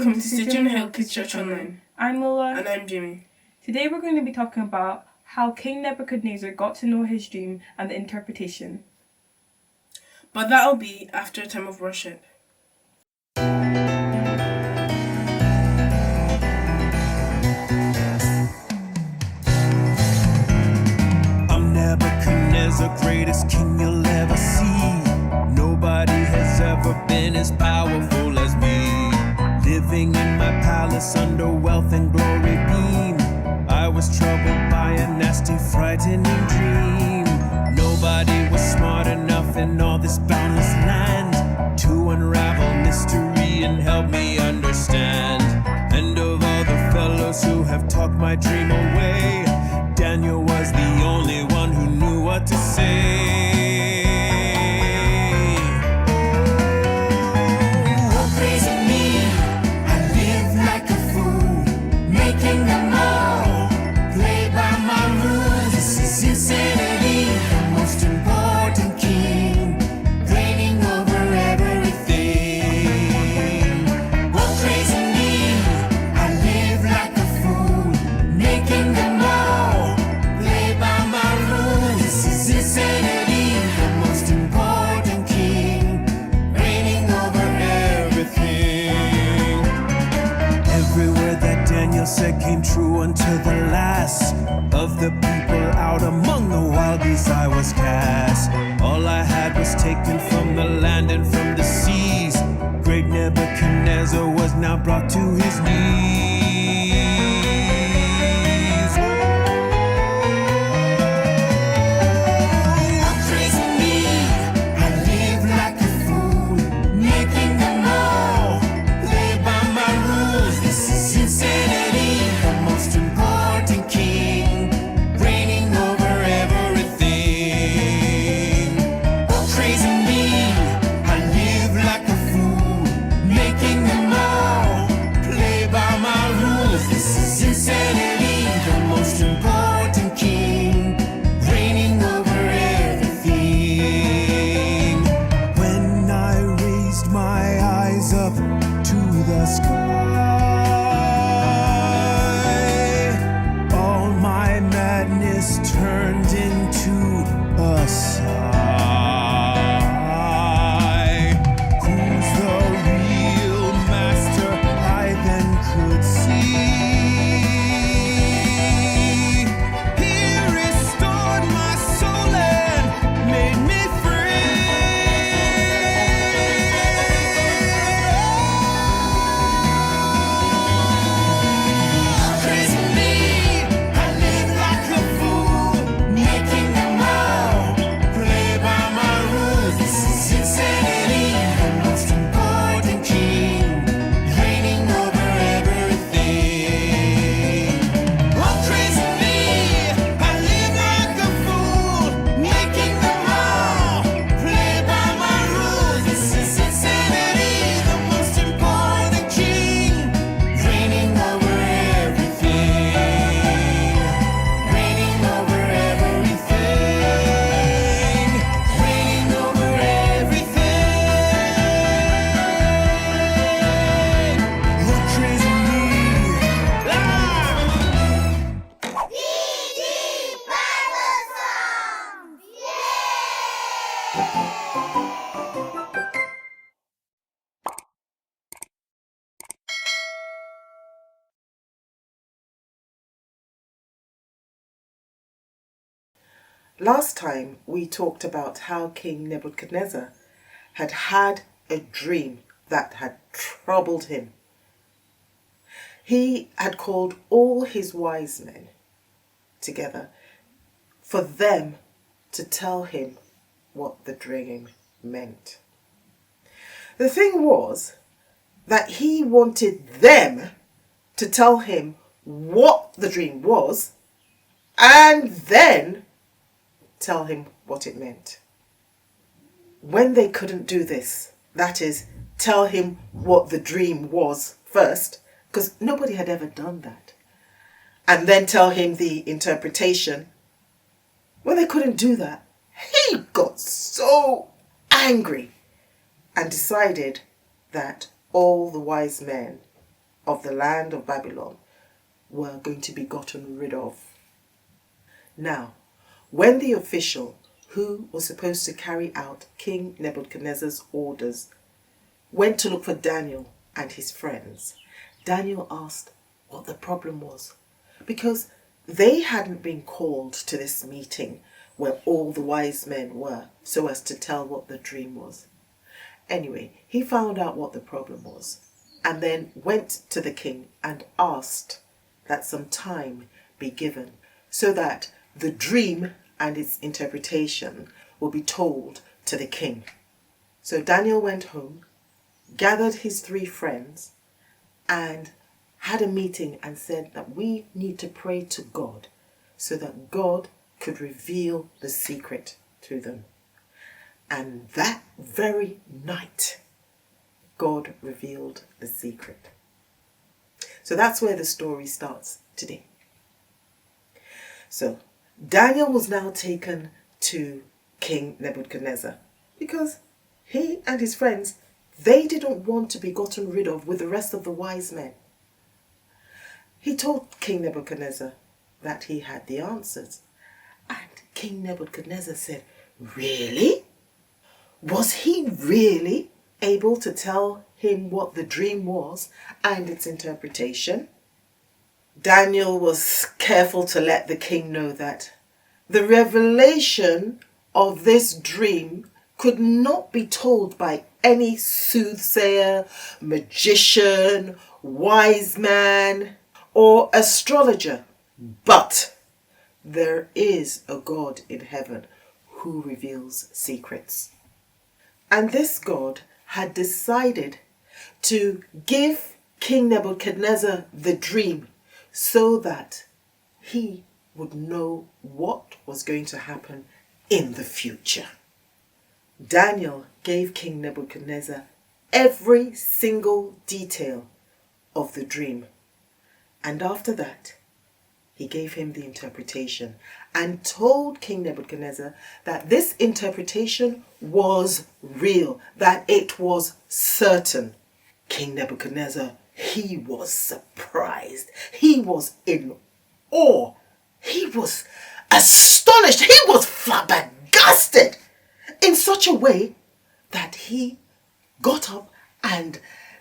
Welcome to Stitching Hill Kids Church Online. I'm Lola. And I'm Jimmy. Today we're going to be talking about how King Nebuchadnezzar got to know his dream and the interpretation. But that'll be after a time of worship. I'm Nebuchadnezzar, greatest king you'll ever see. Nobody has ever been as powerful as me. Living in my palace under wealth and glory beam. I was troubled by a nasty, frightening dream. Nobody was smart enough in all this boundless land to unravel mystery and help me understand. And of all the fellows who have talked my dream away, Daniel was the only one who knew what to say. Said came true until the last of the people out among the wild beasts I was cast. All I had was taken from the land and from the seas. Great Nebuchadnezzar was now brought to his knees. Turned into a sigh. Who's the real master? I then could see. He restored my soul and made me Last time we talked about how King Nebuchadnezzar had had a dream that had troubled him. He had called all his wise men together for them to tell him what the dream meant. The thing was that he wanted them to tell him what the dream was and then tell him what it meant. When they couldn't do this, that is, tell him what the dream was first, because nobody had ever done that, and then tell him the interpretation, when they couldn't do that, he got so angry and decided that all the wise men of the land of Babylon were going to be gotten rid of. Now, when the official who was supposed to carry out King Nebuchadnezzar's orders went to look for Daniel and his friends, Daniel asked what the problem was, because they hadn't been called to this meeting where all the wise men were so as to tell what the dream was. Anyway, he found out what the problem was and then went to the king and asked that some time be given so that the dream and its interpretation will be told to the king. So Daniel went home, gathered his 3 friends, and had a meeting and said that we need to pray to God so that God could reveal the secret to them. And that very night, God revealed the secret. So that's where the story starts today. So Daniel was now taken to King Nebuchadnezzar because he and his friends, they didn't want to be gotten rid of with the rest of the wise men. He told King Nebuchadnezzar that he had the answers. And King Nebuchadnezzar said, "Really? Was he really able to tell him what the dream was and its interpretation?" Daniel was careful to let the king know that the revelation of this dream could not be told by any soothsayer, magician, wise man, or astrologer. But there is a God in heaven who reveals secrets. And this God had decided to give King Nebuchadnezzar the dream so that he would know what was going to happen in the future. Daniel gave King Nebuchadnezzar every single detail of the dream. And after that, he gave him the interpretation and told King Nebuchadnezzar that this interpretation was real, that it was certain. King Nebuchadnezzar, he was surprised. He was in awe. He was astonished. He was flabbergasted in such a way that he got up and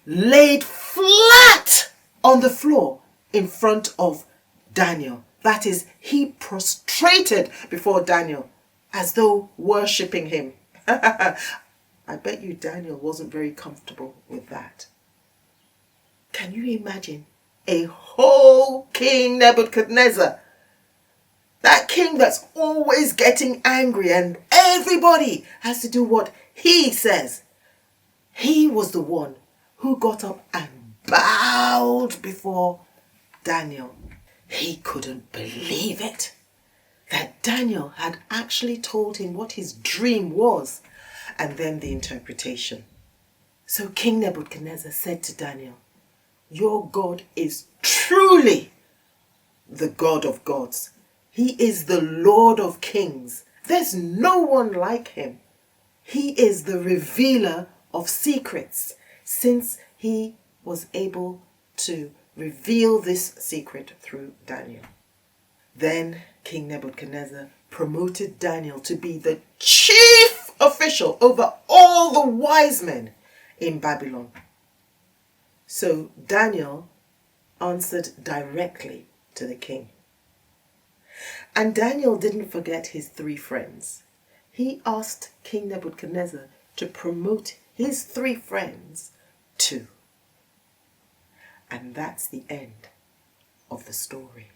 laid flat on the floor in front of Daniel. That is, he prostrated before Daniel as though worshipping him. I bet you Daniel wasn't very comfortable with that. Can you imagine a whole King Nebuchadnezzar? That king that's always getting angry and everybody has to do what he says. He was the one who got up and bowed before Daniel. He couldn't believe it, that Daniel had actually told him what his dream was and then the interpretation. So King Nebuchadnezzar said to Daniel, "Your God is truly the God of gods. He is the Lord of kings. There's no one like him. He is the revealer of secrets, since he was able to reveal this secret through Daniel." Then King Nebuchadnezzar promoted Daniel to be the chief official over all the wise men in Babylon. So Daniel answered directly to the king. And Daniel didn't forget his 3 friends. He asked King Nebuchadnezzar to promote his 3 friends too. And that's the end of the story.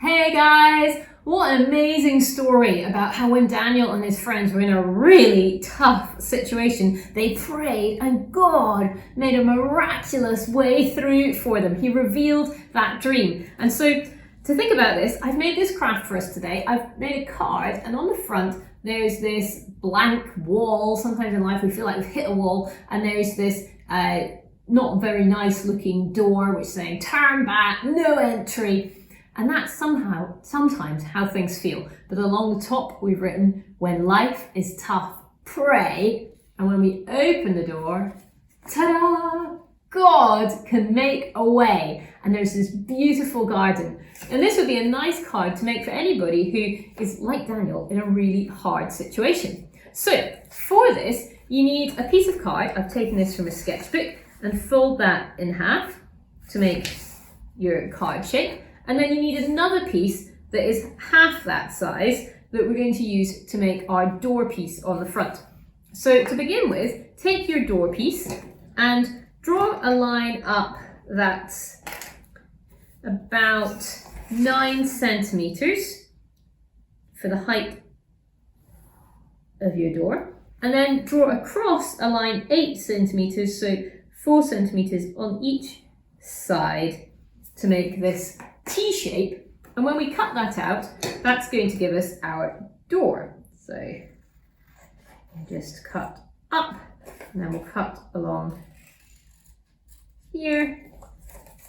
Hey guys, what an amazing story about how when Daniel and his friends were in a really tough situation, they prayed and God made a miraculous way through for them. He revealed that dream. And so to think about this, I've made this craft for us today. I've made a card and on the front there's this blank wall. Sometimes in life we feel like we've hit a wall, and there's this not very nice looking door which is saying turn back, no entry. And that's sometimes how things feel. But along the top we've written, when life is tough, pray. And when we open the door, ta-da! God can make a way, and there's this beautiful garden. And this would be a nice card to make for anybody who is like Daniel in a really hard situation. So for this, you need a piece of card. I've taken this from a sketchbook and fold that in half to make your card shape. And then you need another piece that is half that size that we're going to use to make our door piece on the front. So to begin with, take your door piece and draw a line up that's about 9 centimeters for the height of your door. And then draw across a line 8 centimeters, so 4 centimeters on each side to make this T shape. And when we cut that out, that's going to give us our door. So just cut up, and then we'll cut along here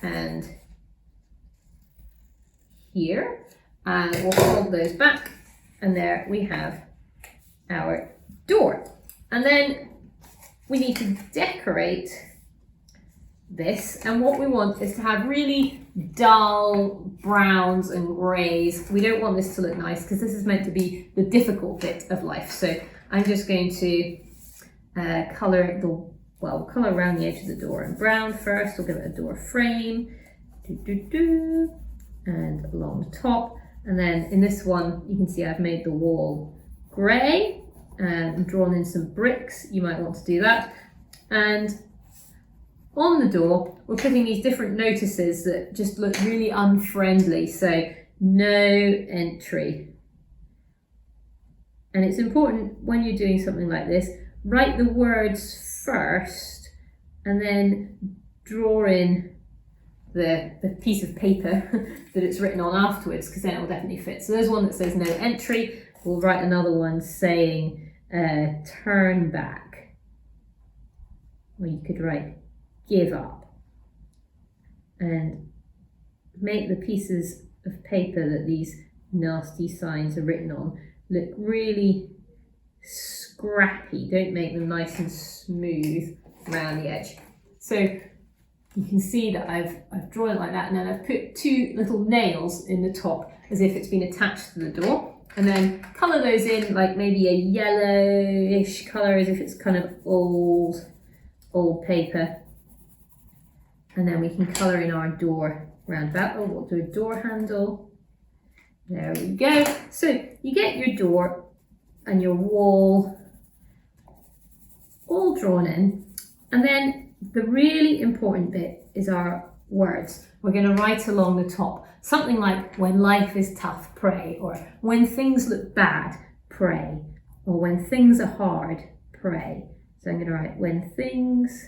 and here, and we'll fold those back, and there we have our door. And then we need to decorate this, and what we want is to have really dull browns and greys. We don't want this to look nice because this is meant to be the difficult bit of life. So I'm just going to colour around the edge of the door in brown first. We'll give it a door frame, and along the top. And then in this one, you can see I've made the wall grey and drawn in some bricks. You might want to do that. And on the door, we're putting these different notices that just look really unfriendly. So no entry. And it's important when you're doing something like this, write the words first and then draw in the piece of paper that it's written on afterwards, because then it will definitely fit. So there's one that says no entry. We'll write another one saying turn back. Or you could write give up. And make the pieces of paper that these nasty signs are written on look really scrappy. Don't make them nice and smooth around the edge. So you can see that I've drawn it like that, and then I've put 2 little nails in the top as if it's been attached to the door, and then colour those in like maybe a yellowish colour as if it's kind of old paper. And then we can colour in our door roundabout. Oh, we'll do a door handle. There we go. So you get your door and your wall all drawn in, and then the really important bit is our words. We're going to write along the top something like, when life is tough, pray, or when things look bad, pray, or when things are hard, pray. So I'm going to write, when things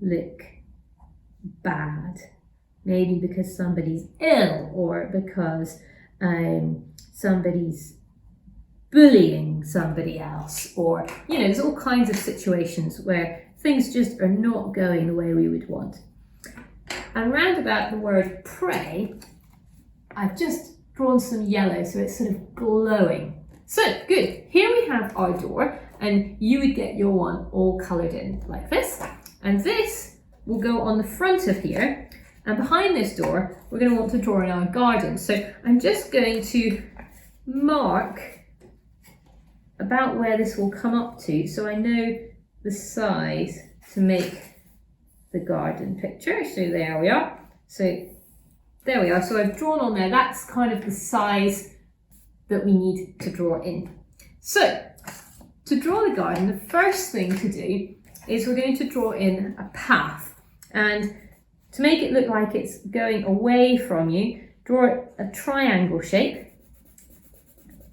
look bad, maybe because somebody's ill, or because somebody's bullying somebody else, or there's all kinds of situations where things just are not going the way we would want. And round about the word pray, I've just drawn some yellow so it's sort of glowing. So good, here we have our door, and you would get your one all coloured in like this, and this will go on the front of here, and behind this door we're going to want to draw in our garden. So I'm just going to mark about where this will come up to, so I know the size to make the garden picture. So there we are. So there we are. So I've drawn on there. That's kind of the size that we need to draw in. So to draw the garden, the first thing to do is we're going to draw in a path. And to make it look like it's going away from you, draw a triangle shape.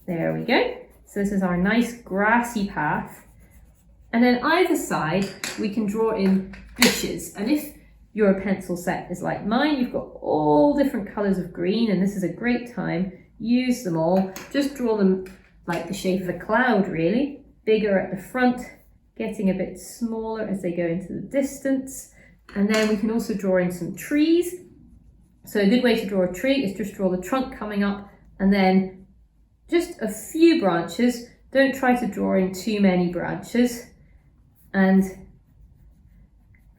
There we go. So this is our nice grassy path. And then either side, we can draw in bushes. And if your pencil set is like mine, you've got all different colours of green, and this is a great time. Use them all. Just draw them like the shape of a cloud, really. Bigger at the front, getting a bit smaller as they go into the distance. And then we can also draw in some trees. So a good way to draw a tree is just draw the trunk coming up, and then just a few branches. Don't try to draw in too many branches. And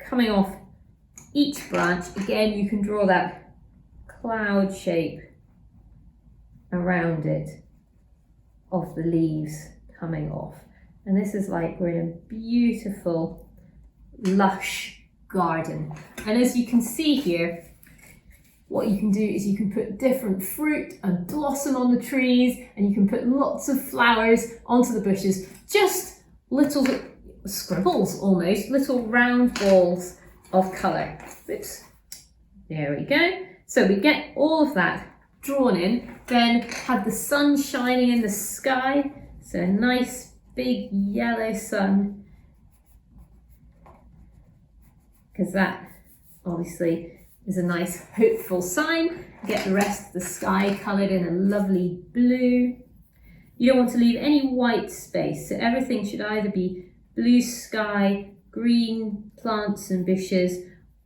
coming off each branch. Again, you can draw that cloud shape around it of the leaves coming off. And this is like we're in a beautiful, lush garden. And as you can see here, what you can do is you can put different fruit and blossom on the trees, and you can put lots of flowers onto the bushes, just little scribbles almost, little round balls of colour. Oops, there we go. So we get all of that drawn in, then have the sun shining in the sky, so a nice big yellow sun, because that obviously is a nice hopeful sign. Get the rest of the sky coloured in a lovely blue. You don't want to leave any white space, so everything should either be blue sky, green plants and bushes,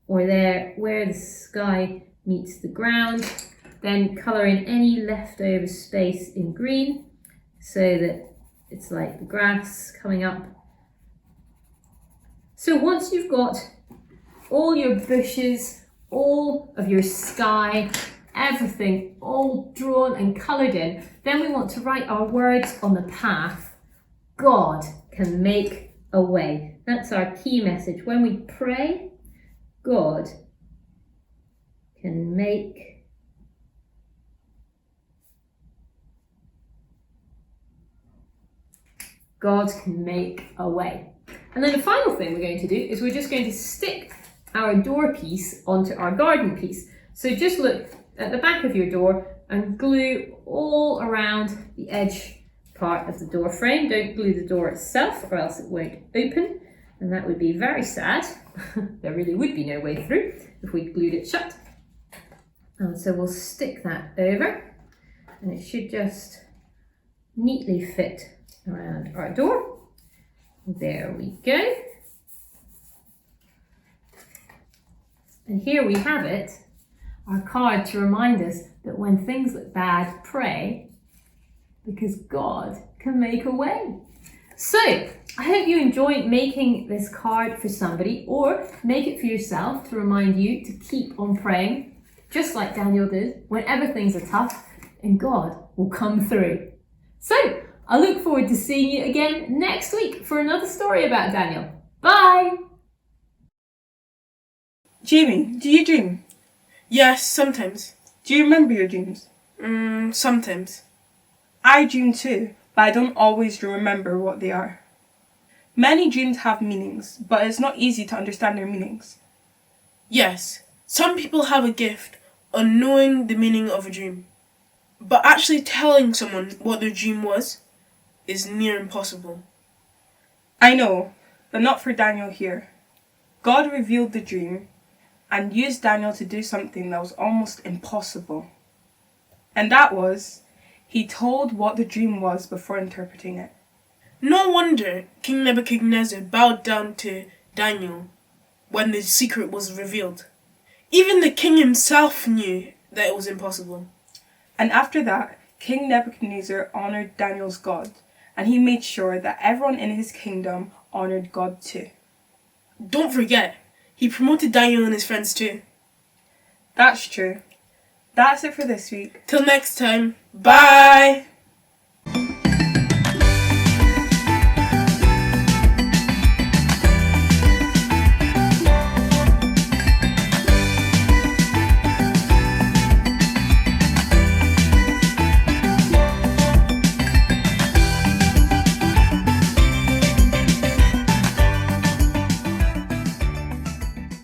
or there where the sky meets the ground. Then colour in any leftover space in green, so that it's like the grass coming up. So once you've got all your bushes, all of your sky, everything all drawn and coloured in, then we want to write our words on the path. God can make a way. That's our key message. When we pray, God can make a way. And then the final thing we're going to do is we're just going to stick our door piece onto our garden piece. So just look at the back of your door and glue all around the edge part of the door frame. Don't glue the door itself, or else it won't open, and that would be very sad. There really would be no way through if we glued it shut. And so we'll stick that over, and it should just neatly fit around our door. There we go. And here we have it, our card to remind us that when things look bad, pray, because God can make a way. So, I hope you enjoyed making this card for somebody, or make it for yourself to remind you to keep on praying, just like Daniel did, whenever things are tough, and God will come through. So, I look forward to seeing you again next week for another story about Daniel. Bye! Jamie, do you dream? Yes, sometimes. Do you remember your dreams? Sometimes. I dream too, but I don't always remember what they are. Many dreams have meanings, but it's not easy to understand their meanings. Yes, some people have a gift of knowing the meaning of a dream. But actually telling someone what their dream was is near impossible. I know, but not for Daniel here. God revealed the dream and used Daniel to do something that was almost impossible. And that was, he told what the dream was before interpreting it. No wonder King Nebuchadnezzar bowed down to Daniel when the secret was revealed. Even the king himself knew that it was impossible. And after that, King Nebuchadnezzar honored Daniel's God, and he made sure that everyone in his kingdom honored God too. Don't forget, he promoted Daniel and his friends too. That's true. That's it for this week. Till next time, bye!